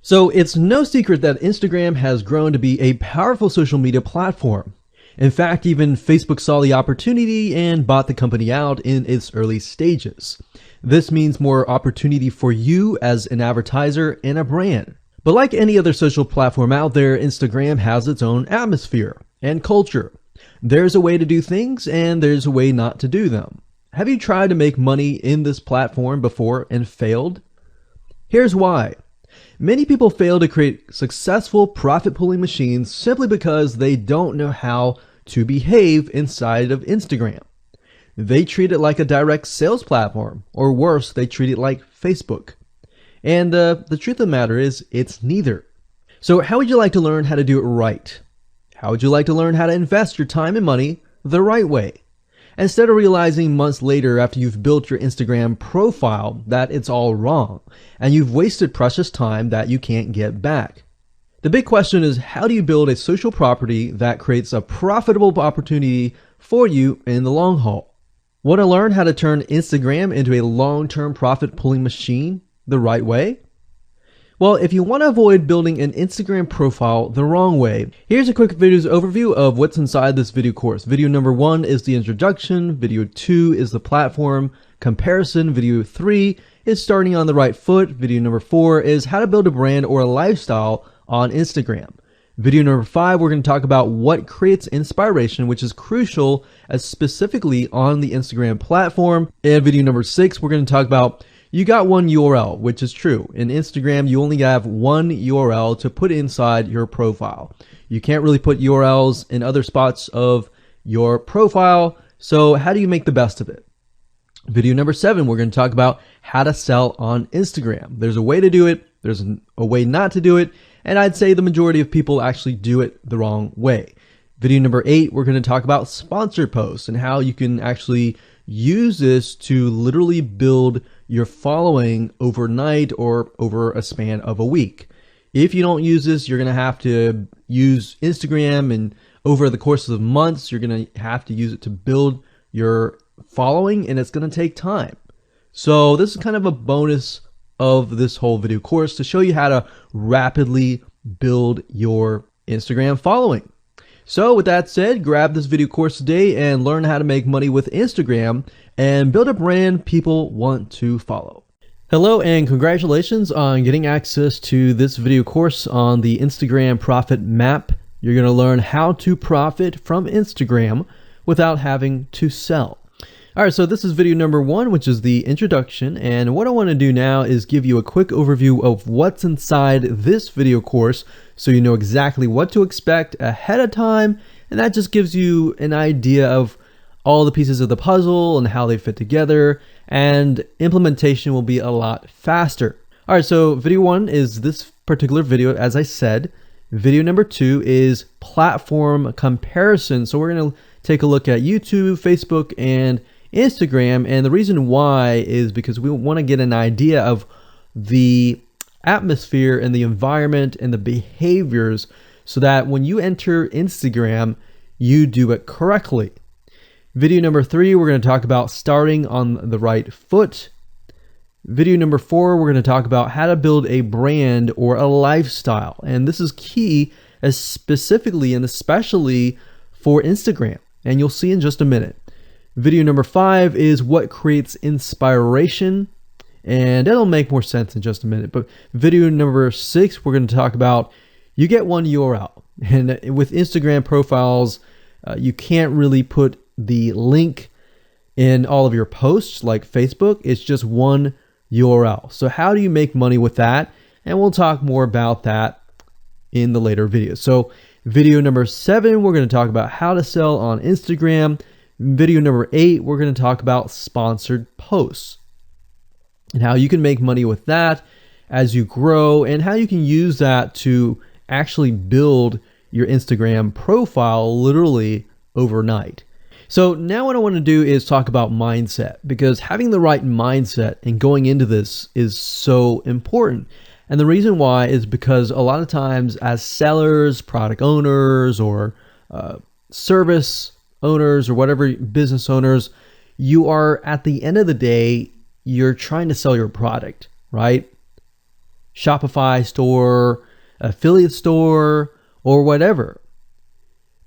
So it's no secret that Instagram has grown to be a powerful social media platform. In fact, even Facebook saw the opportunity and bought the company out in its early stages. This means more opportunity for you as an advertiser and a brand. But like any other social platform out there, Instagram has its own atmosphere and culture. There's a way to do things and there's a way not to do them. Have you tried to make money in this platform before and failed? Here's why. Many people fail to create successful profit-pulling machines simply because they don't know how to behave inside of Instagram. They treat it like a direct sales platform, or worse, they treat it like Facebook. And the truth of the matter is, it's neither. So how would you like to learn how to do it right? How would you like to learn how to invest your time and money the right way? Instead of realizing months later after you've built your Instagram profile that it's all wrong and you've wasted precious time that you can't get back. The big question is, how do you build a social property that creates a profitable opportunity for you in the long haul? Want to learn how to turn Instagram into a long-term profit-pulling machine the right way? Well, if you want to avoid building an Instagram profile the wrong way, here's a quick video's overview of what's inside this video course. Video number 1 is the introduction. Video 2 is the platform comparison. Video 3 is starting on the right foot. Video number 4 is how to build a brand or a lifestyle on Instagram. Video number 5, we're going to talk about what creates inspiration, which is crucial as specifically on the Instagram platform. And video number 6, we're going to talk about you got one URL, which is true. In Instagram, you only have one URL to put inside your profile. You can't really put URLs in other spots of your profile. So how do you make the best of it? Video number 7, we're going to talk about how to sell on Instagram. There's a way to do it. There's a way not to do it. And I'd say the majority of people actually do it the wrong way. Video number 8, we're going to talk about sponsored posts and how you can actually use this to literally build your following overnight or over a span of a week. If you don't use this, you're going to have to use Instagram, and over the course of months, you're going to have to use it to build your following, and it's going to take time. So this is kind of a bonus of this whole video course to show you how to rapidly build your Instagram following. So with that said, grab this video course today and learn how to make money with Instagram and build a brand people want to follow. Hello and congratulations on getting access to this video course on the Instagram Profit Map. You're going to learn how to profit from Instagram without having to sell. All right, so this is video number 1, which is the introduction. And what I want to do now is give you a quick overview of what's inside this video course so you know exactly what to expect ahead of time. And that just gives you an idea of all the pieces of the puzzle and how they fit together. And implementation will be a lot faster. All right, so video 1 is this particular video, as I said. Video number 2 is platform comparison. So we're going to take a look at YouTube, Facebook, and Instagram, and the reason why is because we want to get an idea of the atmosphere and the environment and the behaviors so that when you enter Instagram, you do it correctly. Video number 3, we're going to talk about starting on the right foot. Video number 4, we're going to talk about how to build a brand or a lifestyle, and this is key as specifically and especially for Instagram, and you'll see in just a minute. Video number 5 is what creates inspiration, and it'll make more sense in just a minute. But video number 6, we're going to talk about you get one URL. And with Instagram profiles, you can't really put the link in all of your posts like Facebook. It's just one URL. So how do you make money with that? And we'll talk more about that in the later videos. So video number 7, we're going to talk about how to sell on Instagram. Video number 8, we're going to talk about sponsored posts and how you can make money with that as you grow and how you can use that to actually build your Instagram profile literally overnight. So now what I want to do is talk about mindset, because having the right mindset and going into this is so important. And the reason why is because a lot of times as sellers, product owners, or service owners or whatever business owners, you are at the end of the day, you're trying to sell your product, right? Shopify store, affiliate store, or whatever.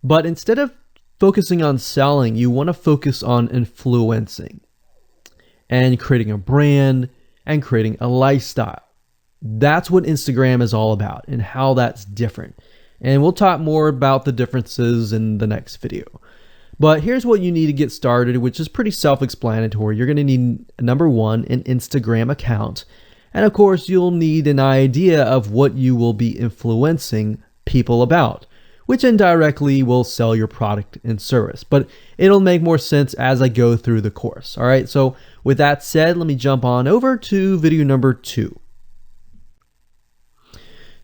But instead of focusing on selling, you want to focus on influencing and creating a brand and creating a lifestyle. That's what Instagram is all about and how that's different. And we'll talk more about the differences in the next video. But here's what you need to get started, which is pretty self-explanatory. You're going to need, number one, an Instagram account. And of course, you'll need an idea of what you will be influencing people about, which indirectly will sell your product and service. But it'll make more sense as I go through the course. All right, so with that said, let me jump on over to video number 2.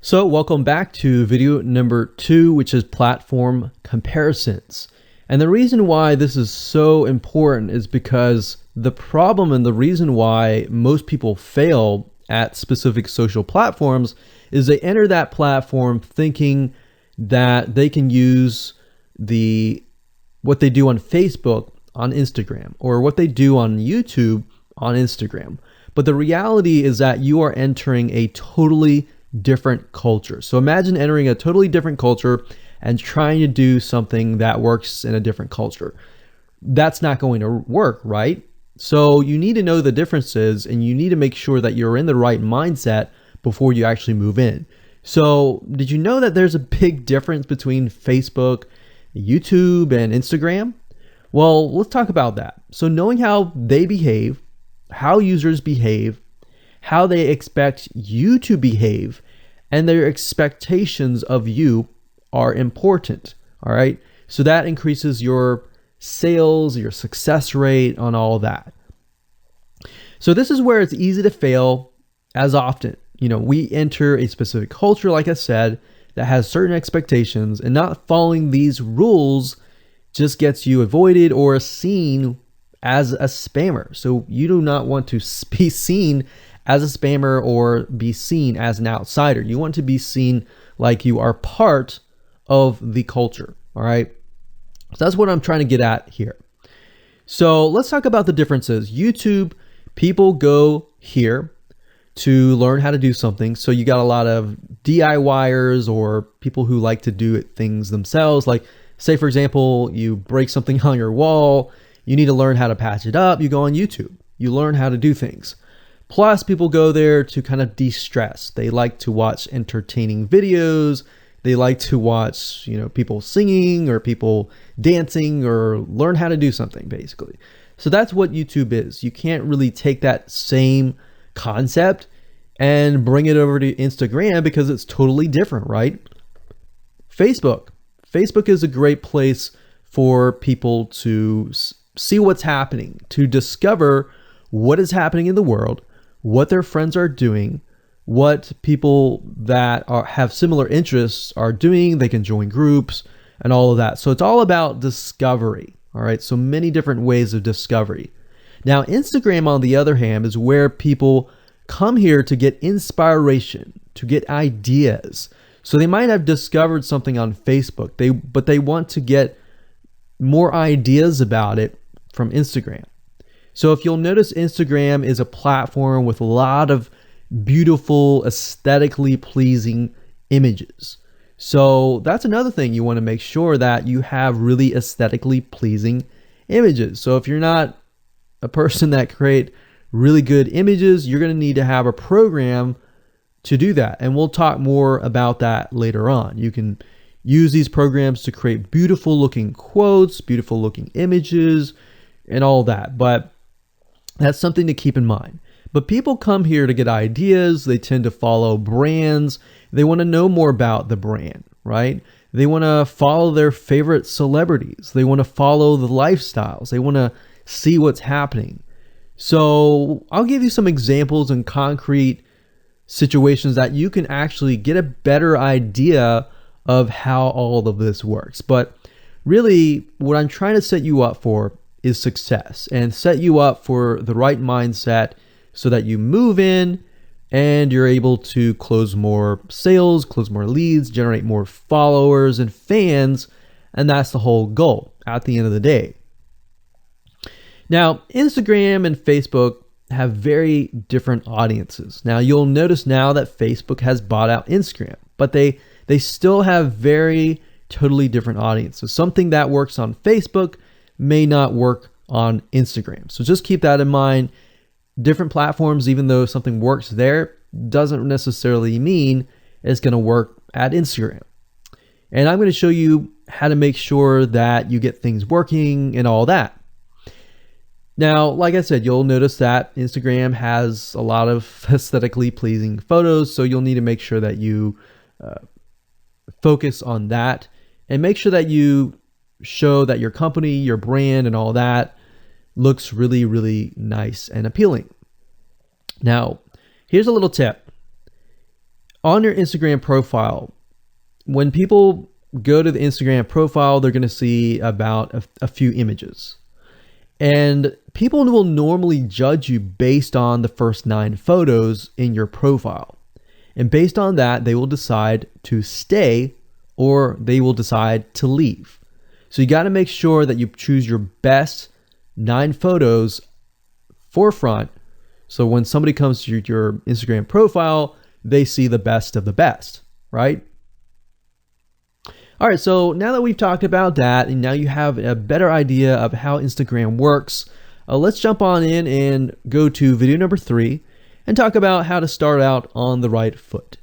So welcome back to video number 2, which is platform comparisons. And the reason why this is so important is because the problem and the reason why most people fail at specific social platforms is they enter that platform thinking that they can use what they do on Facebook on Instagram, or what they do on YouTube on Instagram. But the reality is that you are entering a totally different culture. So imagine entering a totally different culture and trying to do something that works in a different culture. That's not going to work, right? So you need to know the differences, and you need to make sure that you're in the right mindset before you actually move in. So did you know that there's a big difference between Facebook, YouTube, and Instagram? Well, let's talk about that. So knowing how they behave, how users behave, how they expect you to behave, and their expectations of you are important. All right. So that increases your sales, your success rate on all of that. So this is where it's easy to fail as often. We enter a specific culture, like I said, that has certain expectations, and not following these rules just gets you avoided or seen as a spammer. So you do not want to be seen as a spammer or be seen as an outsider. You want to be seen like you are part of the culture. All right. So that's what I'm trying to get at here. So let's talk about the differences. YouTube, people go here to learn how to do something. So you got a lot of DIYers or people who like to do things themselves. Like, say, for example, you break something on your wall, you need to learn how to patch it up. You go on YouTube, you learn how to do things. Plus, people go there to kind of de-stress. They like to watch entertaining videos. They like to watch, people singing or people dancing, or learn how to do something, basically. So that's what YouTube is. You can't really take that same concept and bring it over to Instagram because it's totally different, right? Facebook is a great place for people to see what's happening, to discover what is happening in the world, what their friends are doing, what people that have similar interests are doing. They can join groups and all of that. So it's all about discovery. All right. So many different ways of discovery. Now, Instagram, on the other hand, is where people come here to get inspiration, to get ideas. So they might have discovered something on Facebook, but they want to get more ideas about it from Instagram. So if you'll notice, Instagram is a platform with a lot of beautiful, aesthetically pleasing images. So that's another thing. You want to make sure that you have really aesthetically pleasing images. So if you're not a person that create really good images, you're going to need to have a program to do that. And we'll talk more about that later on. You can use these programs to create beautiful looking quotes, beautiful looking images, and all that. But that's something to keep in mind. But people come here to get ideas. They tend to follow brands. They want to know more about the brand, right? They want to follow their favorite celebrities. They want to follow the lifestyles. They want to see what's happening. So I'll give you some examples and concrete situations that you can actually get a better idea of how all of this works. But really, what I'm trying to set you up for is success, and set you up for the right mindset so that you move in and you're able to close more sales, close more leads, generate more followers and fans. And that's the whole goal at the end of the day. Now, Instagram and Facebook have very different audiences. Now you'll notice now that Facebook has bought out Instagram, but they still have very totally different audiences. Something that works on Facebook may not work on Instagram. So just keep that in mind. Different platforms, even though something works there, doesn't necessarily mean it's going to work at Instagram. And I'm going to show you how to make sure that you get things working and all that. Now, like I said, you'll notice that Instagram has a lot of aesthetically pleasing photos, so you'll need to make sure that you focus on that and make sure that you show that your company, your brand, and all that looks really, really nice and appealing. Now, here's a little tip. On your Instagram profile, when people go to the Instagram profile, they're going to see about a few images. And people will normally judge you based on the first 9 photos in your profile. And based on that, they will decide to stay or they will decide to leave. So you got to make sure that you choose your best 9 photos forefront. So when somebody comes to your Instagram profile, they see the best of the best, right? All right, so now that we've talked about that, and now you have a better idea of how Instagram works, let's jump on in and go to video number 3 and talk about how to start out on the right foot.